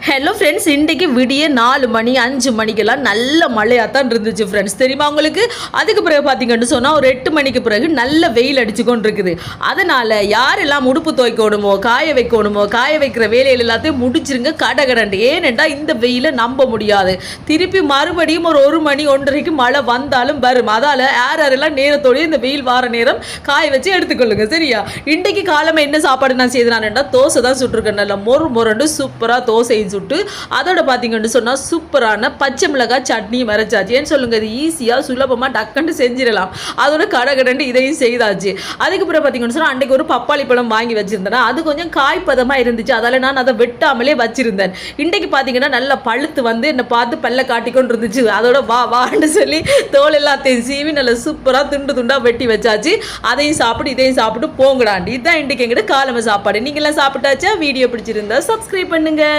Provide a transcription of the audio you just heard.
Hello friends, இன்றைக்கு விடிய 4 மணி 5 மணிக்கெல்லாம் நல்ல மழையாக தான் இருந்துச்சு ஃப்ரெண்ட்ஸ். தெரியுமா உங்களுக்கு? அதுக்கு பிறகு பார்த்தீங்கன்னு சொன்னால் ஒரு 8 மணிக்கு பிறகு நல்ல வெயில் அடிச்சு கொண்டு இருக்குது. அதனால் யாரெல்லாம் உடுப்பு துவைக்கணுமோ, காய வைக்கணுமோ, காய வைக்கிற வேலைகள் எல்லாத்தையும் முடிச்சிருங்க கடகடண்டு. ஏனென்றா இந்த வெயிலை நம்ப முடியாது. திருப்பி மறுபடியும் ஒரு 1 மணி 1:30க்கு மழை வந்தாலும் வரும். அதால் யாரெல்லாம் நேரத்தோடய இந்த வெயில் வார நேரம் காய வச்சு எடுத்துக்கொள்ளுங்க. சரியா? இன்றைக்கு காலமாக என்ன சாப்பாடு நான் செய்தேன்னா தோசை தான் சுட்டுருக்கேன். நல்லா மொறு சூப்பராக தோசை சுட்டு அதோட பார்த்தீங்கன்னு சொன்னால் சூப்பரான பச்சை மிளகாய் சட்னி மறைச்சாச்சு. ஏன்னு சொல்லுங்க, இது ஈஸியாக சுலபமாக டக்குன்னு செஞ்சிடலாம். அதோட கடகடண்டு இதையும் செய்தாச்சு. அதுக்கப்புறம் பார்த்தீங்கன்னு சொன்னால் அன்றைக்கு ஒரு பப்பாளி பழம் வாங்கி வச்சிருந்தேன். அது கொஞ்சம் காய்ப்பதமாக இருந்துச்சு. அதால் நான் அதை வெட்டாமலே வச்சிருந்தேன். இன்றைக்கு பார்த்தீங்கன்னா நல்லா பழுத்து வந்து என்னை பார்த்து பல்ல காட்டிக்கொண்டு இருந்துச்சு. அதோட வான்னு சொல்லி தோல் எல்லாத்தையும் சீவி நல்லா சூப்பராக துண்டு துண்டாக வெட்டி வச்சாச்சு. அதையும் சாப்பிட்டு இதையும் சாப்பிட்டு போங்கடாண்டி. இதுதான் இன்றைக்கு எங்கிட்ட காலமை சாப்பாடு. நீங்களாம் சாப்பிட்டாச்சா? வீடியோ பிடிச்சிருந்தா சப்ஸ்கிரைப் பண்ணுங்க.